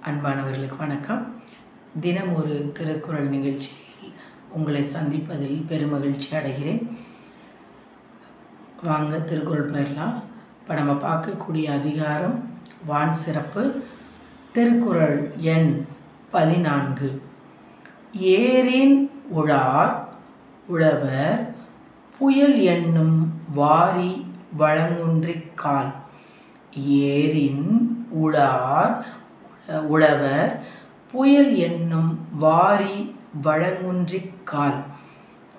அன்பானவர்களுக்கு வணக்கம். தினம் ஒரு திருக்குறள் நிகழ்ச்சியில் உங்களை சந்திப்பதில் பெருமகிழ்ச்சி அடைகிறேன். வாங்க திருக்குறள் பெயரலாம். இப்போ நம்ம பார்க்கக்கூடிய அதிகாரம் வான் சிறப்பு. திருக்குறள் எண் 14. ஏரின் உழார் உழவர் புயல் என்னும் வாரி வழங்குன்றிக் கால். ஏரின் உழார் உழவர் புயல் என்னும் வாரி வழங்குன்றிக் கால்.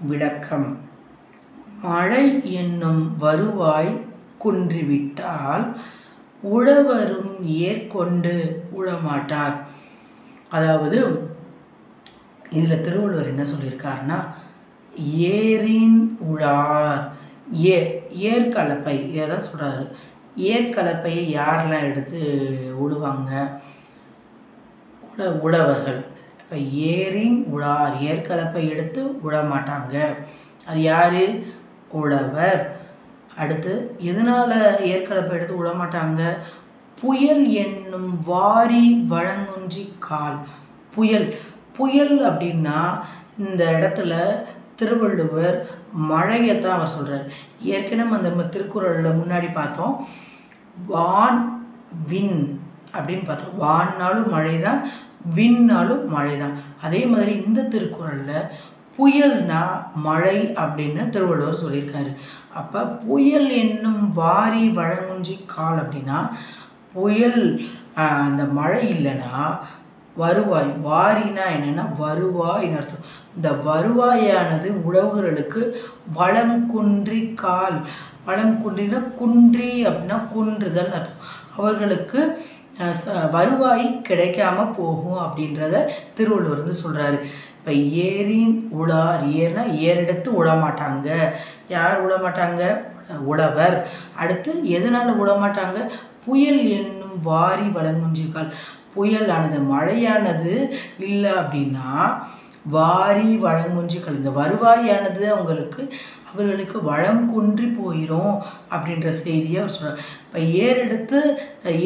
விளக்கம்: மழை என்னும் வருவாய் குன்றிவிட்டால் உழவரும் ஏற்கொண்டு உழமாட்டார். அதாவது இதில் திருவள்ளுவர் என்ன சொல்லியிருக்காருன்னா, ஏரின் உழார், ஏற்கலப்பை இதை சொல்கிறாரு. ஏற்கலப்பையை யாரெல்லாம் எடுத்து உழுவாங்க? உழவர்கள். இப்போ ஏரின் உழார், ஏற்கலப்பை எடுத்து உழமாட்டாங்க. அது யார்? உழவர். அடுத்து எதனால் ஏற்கலப்பை எடுத்து உழமாட்டாங்க? புயல் என்னும் வாரி வழங்குன்றி கால். புயல் அப்படின்னா இந்த இடத்துல திருவள்ளுவர் மழையைத்தான் அவர் சொல்கிறார். ஏற்கனவே அந்த திருக்குறளில் முன்னாடி பார்த்தோம், வான் விண் அப்படின்னு பார்த்தோம். வான்னாலும் மழை தான், விண்ணாலும் மழை தான். அதே மாதிரி இந்த திருக்குறளில் புயல்னா மழை அப்படின்னு திருவள்ளுவர் சொல்லியிருக்காரு. அப்போ புயல் என்னும் வாரி வழங்குன்றி கால் அப்படின்னா புயல் அந்த மழை இல்லைன்னா வருவாய், வாரினா என்னென்னா வருவாய்னு அர்த்தம். இந்த வருவாயானது உழவர்களுக்கு வளம் குன்றி கால். வளம் குன்றினா குன்றி அப்படின்னா குன்றுதல் அர்த்தம். அவர்களுக்கு வருவாய் கிடைக்காம போகும் அப்படின்றத திருவள்ளுவர் வந்து சொல்கிறாரு. இப்போ ஏரின் உழார், ஏர்னா ஏறெடுத்து உழமாட்டாங்க. யார் உழமாட்டாங்க? உழவர். அடுத்து எதனால் உழமாட்டாங்க? புயல் என்னும் வாரி வழங்குன்றி கால். புயலானது, மழையானது இல்லை அப்படின்னா வாரி வழங்குன்றி கால், இந்த வருவாயானது அவர்களுக்கு வளம் குன்றி போயிடும் அப்படின்ற செய்தியை அவர் சொல்கிறார். இப்போ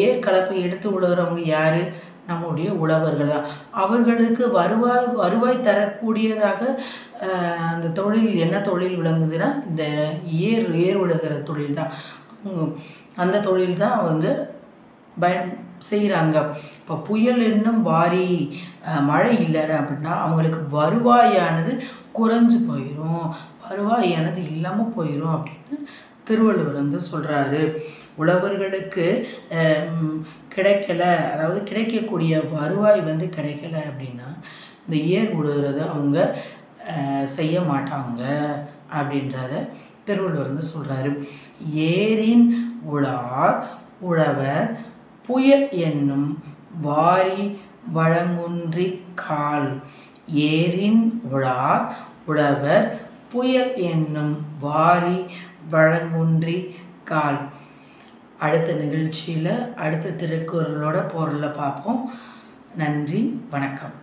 ஏற்கலப்பை எடுத்து உழுகிறவங்க யார்? நம்முடைய உழவர்கள் தான். அவர்களுக்கு வருவாய் தரக்கூடியதாக அந்த தொழில் என்ன தொழில் விளங்குதுன்னா இந்த ஏர் உழுகிற தொழில் தான். அந்த தொழில் தான் அவங்க செய்கிறாங்க. இப்போ புயல் என்னும் வாரி மழை இல்லை அப்படின்னா அவங்களுக்கு வருவாயானது குறைஞ்சு போயிடும், வருவாயானது இல்லாமல் போயிடும் அப்படின்னு திருவள்ளுவர் வந்து சொல்கிறாரு. உழவர்களுக்கு கிடைக்கல, அதாவது கிடைக்கக்கூடிய வருவாய் வந்து கிடைக்கல அப்படின்னா இந்த ஏர் உழுகிறத அவங்க செய்ய மாட்டாங்க அப்படின்றத திருவள்ளுவர் வந்து சொல்கிறாரு. ஏரின் உழார் உழவர் புயல் என்னும் வாரி வழங்குன்றி கால். ஏரின் உழார் உழவர் புயல் என்னும் வாரி வழங்குன்றி கால். அடுத்த நிகழ்ச்சியில் அடுத்த திருக்குறளோட பொருளை பார்ப்போம். நன்றி, வணக்கம்.